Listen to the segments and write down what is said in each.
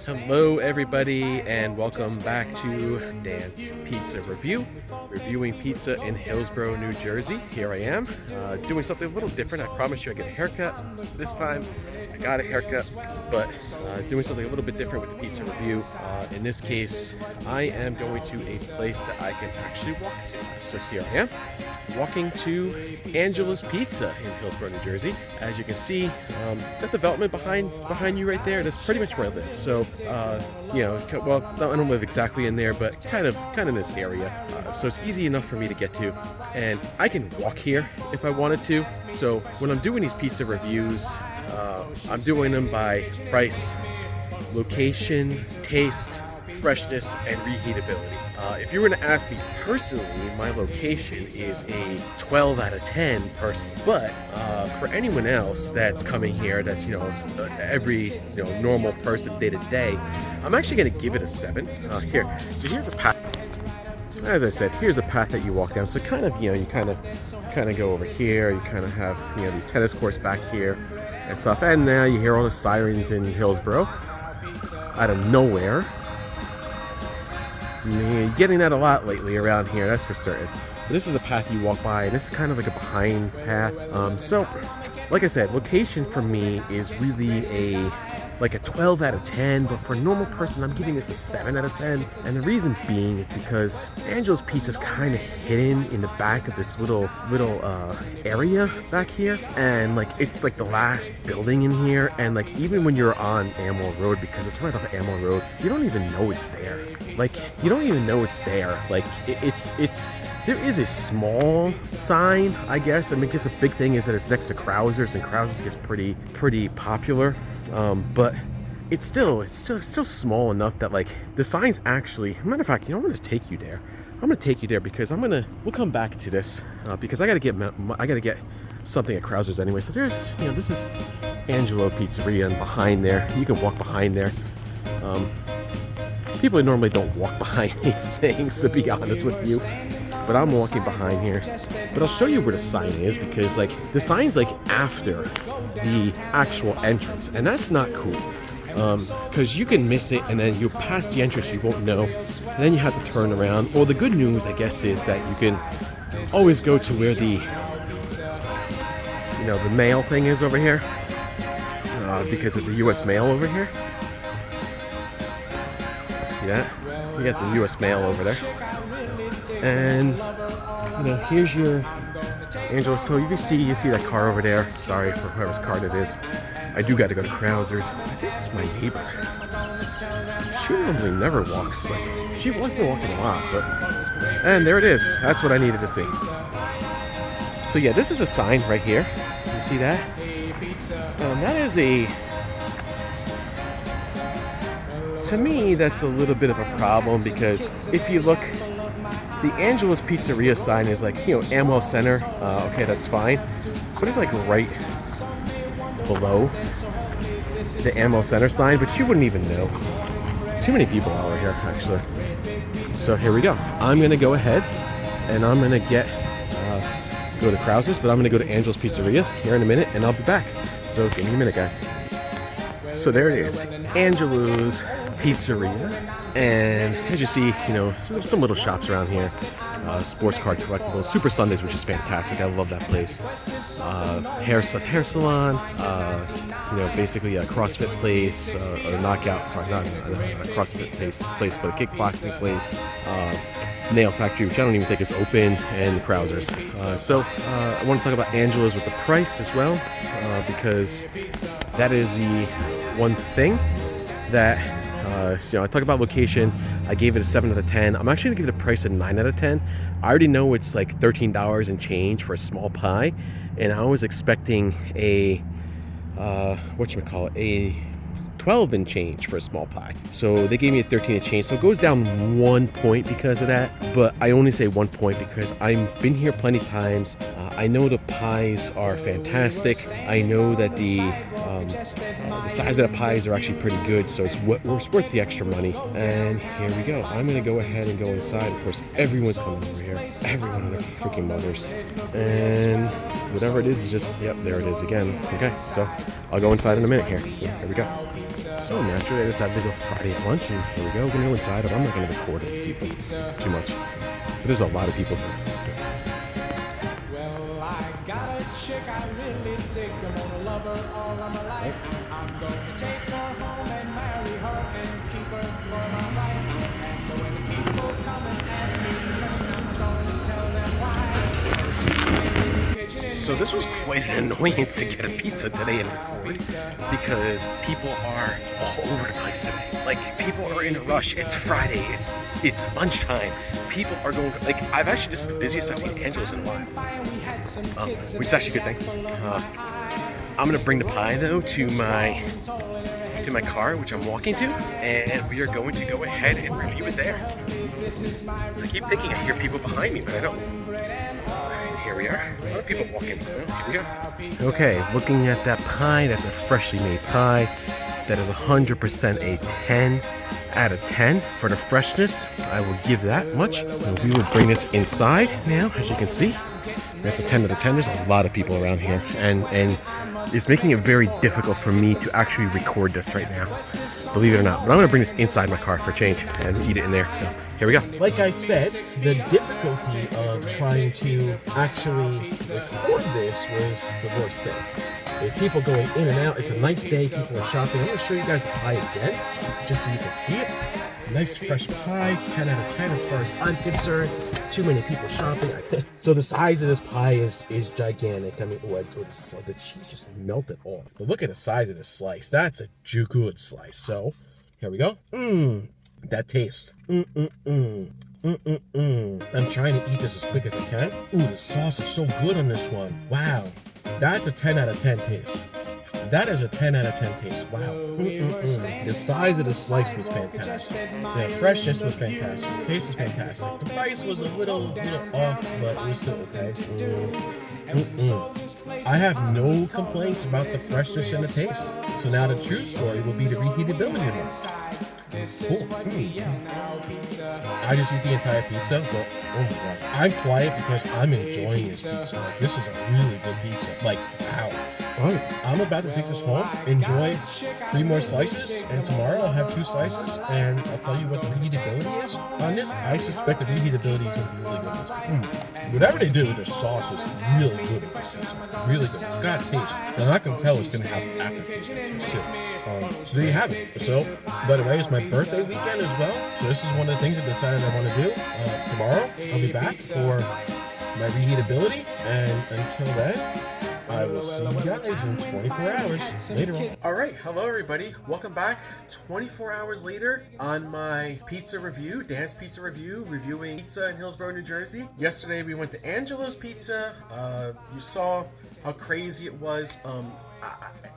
Hello everybody and welcome back to Dan's Pizza Review. Reviewing pizza in Hillsborough, New Jersey. Here I am, doing something a little different. I promised you I'd get a haircut. This time I got a haircut, but doing something a little bit different with the pizza review. In this case, I am going to a place that I can actually walk to. So here I am, walking to Angelo's Pizza in Hillsborough, New Jersey. As you can see, that development behind you right there, that's pretty much where I live. So, well, I don't live exactly in there, but kind of in this area. So it's easy enough for me to get to, and I can walk here if I wanted to. So when I'm doing these pizza reviews, I'm doing them by price, location, taste, freshness, and reheatability. If you were to ask me personally, my location is a 12 out of 10 person. But for anyone else that's coming here, that's every normal person day to day, I'm actually going to give it a 7. Here, so here's a path. As I said, here's a path that you walk down. So kind of you kind of go over here. You kind of have these tennis courts back here and stuff. And now you hear all the sirens in Hillsborough out of nowhere. You're getting that a lot lately around here, that's for certain. But this is the path you walk by, and this is kind of like a behind path. So, like I said, location for me is really like a 12 out of 10, but for a normal person, I'm giving this a 7 out of 10. And the reason being is because Angelo's Pizza is kind of hidden in the back of this little area back here. And it's like the last building in here. And even when you're on Angelo Road, because it's right off of Angelo Road, you don't even know it's there. You don't even know it's there. There is a small sign, I guess. I mean, because the big thing is that it's next to Krauser's, and Krauser's gets pretty popular. But it's still small enough that the sign's actually, matter of fact, I'm going to take you there. I'm going to take you there because we'll come back to this because I got to get something at Krauser's anyway. So there's, this is Angelo Pizzeria, and behind there, you can walk behind there. People normally don't walk behind these things, to be honest with you. But I'm walking behind here. But I'll show you where the sign is, because the sign's after the actual entrance, and that's not cool. Because you can miss it, and then you'll pass the entrance, you won't know, and then you have to turn around. Well, the good news, I guess, is that you can always go to where the the mail thing is over here, because there's a U.S. mail over here. See that? You got the U.S. mail over there. And here's your Angelo. So you see that car over there. Sorry for whoever's car it is. I do got to go to Krauser's. I think it's my neighbor. She normally never walks. She wasn't walking a lot, and there it is. That's what I needed to see. So yeah, this is a sign right here. You see that? That is to me, that's a little bit of a problem, because if you look, the Angelo's Pizzeria sign is Amwell Center. Okay, that's fine. But it's right below the Amwell Center sign, but you wouldn't even know. Too many people over here, actually. So here we go. I'm going to go ahead and I'm going to go to Krauser's, but I'm going to go to Angelo's Pizzeria here in a minute, and I'll be back. So give me a minute, guys. So there it is, Angelo's Pizzeria, and as you see, there's some little shops around here, sports card collectibles, Super Sundays, which is fantastic. I love that place. Hair salon, basically a CrossFit place, or knockout. Sorry, not a CrossFit place, but a kickboxing place. Nail factory, which I don't even think is open, and Krauser's. So I want to talk about Angelo's with the price as well, because that is the one thing that I talk about location. I gave it a 7 out of 10. I'm actually gonna give it a price of 9 out of 10. I already know it's $13 and change for a small pie, and I was expecting a a 12 and change for a small pie. So they gave me a 13 and change. So it goes down 1 point because of that. But I only say 1 point because I've been here plenty of times. I know the pies are fantastic. I know that the size of the pies are actually pretty good. So it's worth the extra money. And here we go. I'm going to go ahead and go inside. Of course, everyone's coming over here. Everyone and their freaking mothers. And whatever it is just, yep, there it is again. Okay, so I'll go inside in a minute here. Here we go. So naturally, I decided to go Friday at lunch, and here we go. We're gonna go inside, but I'm not gonna record it too much. But there's a lot of people here. Well, I got a chick I really dig. I'm gonna love her all of my life. I'm gonna take her home and marry her and keep her for my wife. And when the people come and ask me the question, I'm gonna tell them why. So this was quite an annoyance to get a pizza today and record, because people are all over the place today. Like, people are in a rush. It's Friday. It's lunchtime. People are going, like, this is the busiest I've seen Angelo's in a while. Which is actually a good thing. I'm gonna bring the pie though to my car, which I'm walking to, and we are going to go ahead and review it there. I keep thinking I hear people behind me, but I don't. Here we are. A lot of people walking. So here we go. Okay, looking at that pie, that's a freshly made pie. That is 100% a 10 out of 10 for the freshness. I will give that much. And we will bring this inside now, as you can see. That's a 10 out of 10. There's a lot of people around here, and it's making it very difficult for me to actually record this right now, believe it or not. But I'm going to bring this inside my car for change and eat it in there. So here we go. Like I said, the difficulty of trying to actually record this was the worst thing. With people going in and out, it's a nice day, people are shopping. I'm going to show you guys the pie again, just so you can see it. Nice fresh pie, 10 out of 10 as far as I'm concerned. Too many people shopping. So the size of this pie is gigantic. I mean, the cheese just melted off. But look at the size of this slice. That's a good slice. So here we go. That taste. I'm trying to eat this as quick as I can. Ooh, the sauce is so good on this one. Wow. That's a 10 out of 10 taste. That is a 10 out of 10 taste. Wow. The size of the slice was fantastic. The freshness was fantastic. The taste was fantastic. The price was a little off, but it was still okay. I have no complaints about the freshness and the taste. So now the true story will be the reheatability one. Cool. I just eat the entire pizza, but oh my god. I'm quiet because I'm enjoying this pizza. Like, this is a really good pizza. Like, wow. I'm about to take this home, enjoy 3 more slices, and tomorrow I'll have 2 slices, and I'll tell you what the reheatability is on this. I suspect the reheatability is going to be really good with this pizza. Whatever they do with their sauce is really good with this pizza. Really good. You gotta taste. They're not going to tell what's going to have aftertaste too. So there you have it. So, by the way, it's my birthday weekend as well, so this is one of the things I decided I want to do. Tomorrow, I'll be back for my reheatability, and until then, I will see you guys in 24 hours later on. Alright, hello everybody. Welcome back 24 hours later on my pizza review, Dan's Pizza Review, reviewing pizza in Hillsborough, New Jersey. Yesterday we went to Angelo's Pizza. You saw how crazy it was.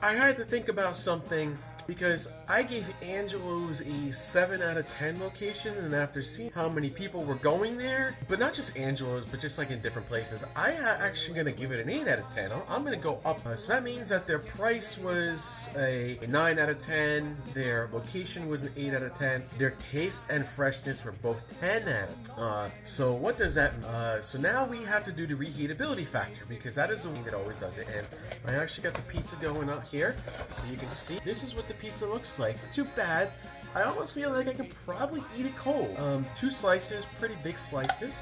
I had to think about something, because I gave Angelo's a 7 out of 10 location, and after seeing how many people were going there, but not just Angelo's, but just like in different places, I actually gonna give it an 8 out of 10. I'm gonna go up. So that means that their price was a 9 out of 10, their location was an 8 out of 10, their taste and freshness were both 10 out of 10. So what does that mean? So now we have to do the reheatability factor, because that is the thing that always does it. And I actually got the pizza going up here, so you can see this is what the pizza looks like. Too bad. I almost feel like I could probably eat it cold. 2 slices, pretty big slices.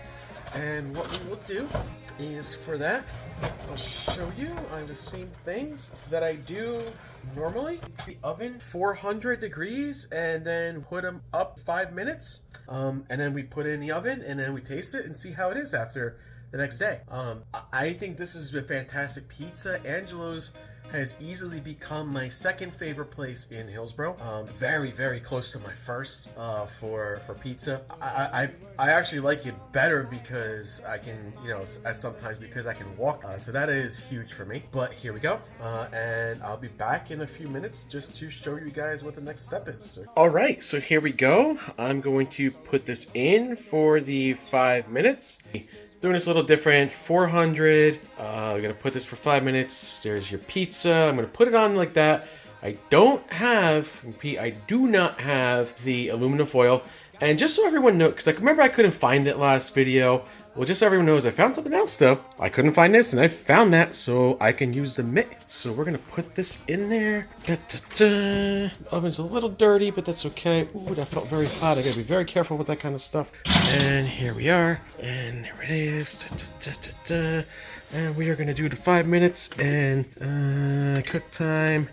And what we will do is, for that, I'll show you the same things that I do normally. The oven, 400 degrees, and then put them up 5 minutes. And then we put it in the oven, and then we taste it and see how it is after the next day. I think this is a fantastic pizza. Angelo's has easily become my second favorite place in Hillsborough. Very, very close to my first for pizza. I actually like it better because I can, sometimes because I can walk. So that is huge for me. But here we go. And I'll be back in a few minutes just to show you guys what the next step is. All right, so here we go. I'm going to put this in for the 5 minutes. Doing this a little different, 400, we're gonna put this for 5 minutes. There's your pizza, I'm gonna put it on like that. I do not have the aluminum foil. And just so everyone knows, because remember I couldn't find it last video, Well, just so everyone knows, I found something else though. I couldn't find this, and I found that, so I can use the mitt. So we're gonna put this in there. Da, da, da. Oven's a little dirty, but that's okay. Ooh, that felt very hot. I gotta be very careful with that kind of stuff. And here we are, and there it is. Da, da, da, da, da. And we are gonna do the 5 minutes and cook time.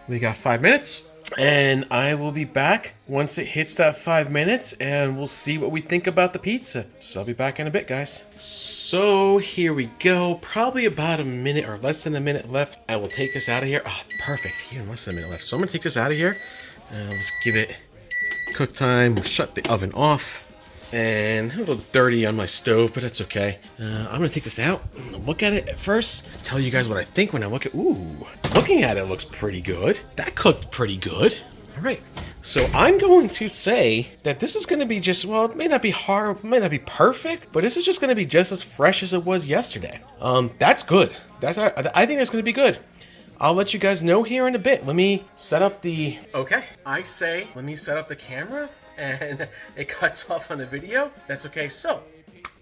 We got 5 minutes. And I will be back once it hits that 5 minutes, and we'll see what we think about the pizza. So I'll be back in a bit, guys. So here we go. Probably about a minute or less than a minute left. I will take this out of here. Oh, perfect. Even less than a minute left. So I'm going to take this out of here. Let's give it cook time. We'll shut the oven off. And a little dirty on my stove, but that's okay. I'm gonna take this out, look at it at first, tell you guys what I think when I look at. Ooh, looking at it looks pretty good. That cooked pretty good. All right, so I'm going to say that this is gonna be just, well, it may not be hard, it may not be perfect, but this is just gonna be just as fresh as it was yesterday. That's good. I think that's gonna be good. I'll let you guys know here in a bit. Let me set up the. Okay, I say let me set up the camera. And it cuts off on the video. That's okay. So,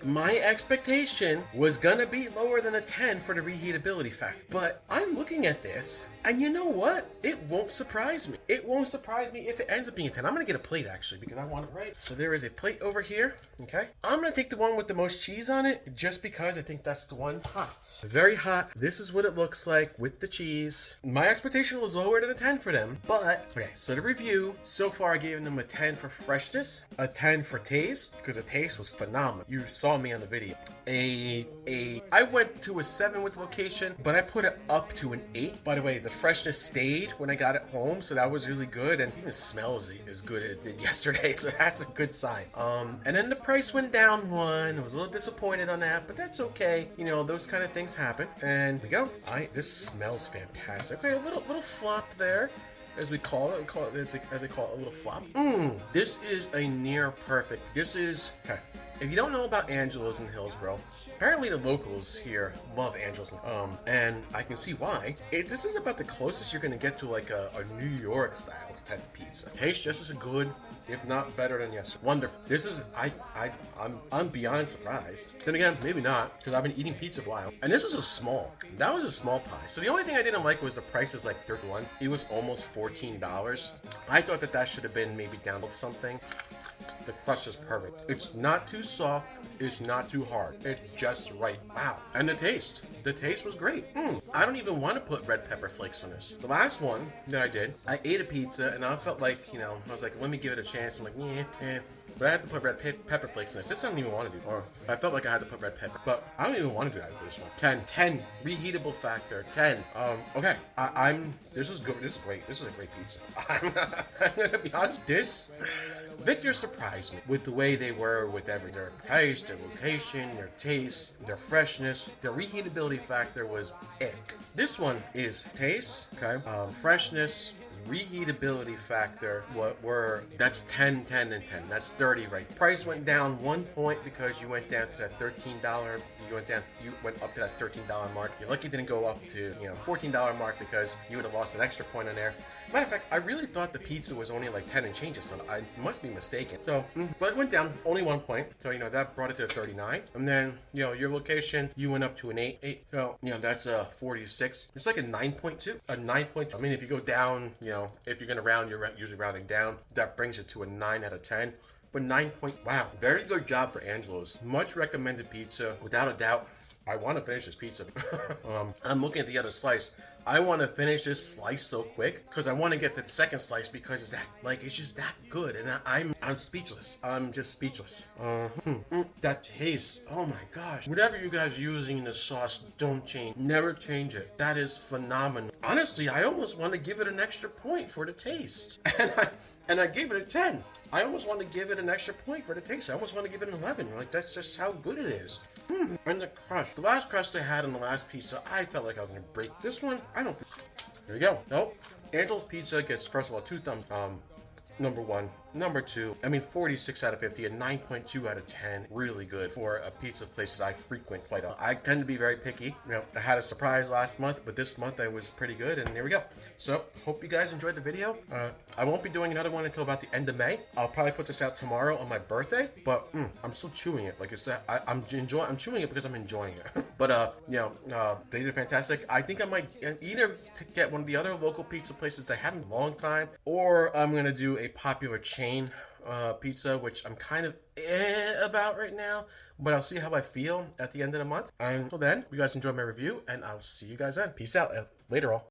my expectation was gonna be lower than a 10 for the reheatability factor. But I'm looking at this, and you know what? It won't surprise me. It won't surprise me if it ends up being a 10. I'm gonna get a plate actually because I want it right. So there is a plate over here. Okay. I'm gonna take the one with the most cheese on it just because I think that's the one hot. Very hot. This is what it looks like with the cheese. My expectation was lower than a 10 for them. But, okay, so the review, so far I gave them a 10 for freshness, a 10 for taste, because the taste was phenomenal. You saw me on the video. I went to a 7 with location, but I put it up to an 8. By the way, the freshness stayed when I got it home, so that was really good, and it smells as good as it did yesterday, so that's a good sign. And then the price went down 1. I was a little disappointed on that, but that's okay. You know, those kind of things happen. And we go. This smells fantastic. Okay, a little flop there, as we call it. As they call it, a little flop. This is a near perfect. This is okay. If you don't know about Angelo's in Hillsborough, apparently the locals here love Angelo's, and I can see why. This is about the closest you're gonna get to like a New York style type of pizza. Tastes just as good, if not better than yesterday. Wonderful. This is I'm beyond surprised. Then again, maybe not, because I've been eating pizza for a while. And this is a small. That was a small pie. So the only thing I didn't like was the price is like $31. It was almost $14. I thought that should have been maybe down to something. The crust is perfect. It's not too soft. It's not too hard. It's just right. Wow. And the taste. The taste was great. I don't even want to put red pepper flakes on this. The last one that I did, I ate a pizza and I felt like, you know, I was like, let me give it a chance. I'm like, yeah. But I had to put red pepper flakes in this. This I don't even want to do. Or I felt like I had to put red pepper. But I don't even want to do that with this one. 10. Reheatable factor. 10. Okay. This is good. This is great. This is a great pizza. I'm gonna be honest. Victor surprised me with the way they were with everything. Their price, their location, their taste, their freshness. Their reheatability factor was it. This one is taste, okay, freshness, reheatability factor, that's 10, 10, and 10. That's 30, right? Price went down 1 point because you went down to that $13. You went up to that $13 mark. You're lucky it didn't go up to, $14 mark because you would have lost an extra point on there. Matter of fact, I really thought the pizza was only like 10 and changes, so I must be mistaken. So, but it went down only 1 point. So, that brought it to 39. And then, your location, you went up to an 8. So, that's a 46. It's like a 9.2. A 9.2. I mean, if you go down, if you're going to round, you're usually rounding down. That brings it to a 9 out of 10. But 9 point, wow. Very good job for Angelo's. Much recommended pizza, without a doubt. I want to finish this pizza. I'm looking at the other slice. I want to finish this slice so quick because I want to get the second slice because it's just that good, and I'm speechless. I'm just speechless. That taste. Oh my gosh. Whatever you guys are using in the sauce, don't change. Never change it. That is phenomenal. Honestly, I almost want to give it an extra point for the taste, and I gave it a 10. I almost want to give it an extra point for the taste. I almost want to give it an 11. Like, that's just how good it is. And the crust. The last crust I had on the last pizza, I felt like I was going to break. This one, I don't. Here we go. Nope. Angelo's Pizza gets, first of all, 2 thumbs. Number 1. Number 2, I mean 46 out of 50, a 9.2 out of 10. Really good for a pizza places I frequent quite a lot. I tend to be very picky. I had a surprise last month, but this month I was pretty good, and here we go. So, hope you guys enjoyed the video. I won't be doing another one until about the end of May. I'll probably put this out tomorrow on my birthday, but I'm still chewing it. Like I said, I'm chewing it because I'm enjoying it. But they did fantastic. I think I might either get one of the other local pizza places that I haven't in a long time, or I'm gonna do a popular chain pizza, which I'm kind of about right now, but I'll see how I feel at the end of the month. And until then, you guys enjoy my review, and I'll see you guys then. Peace out. Later all.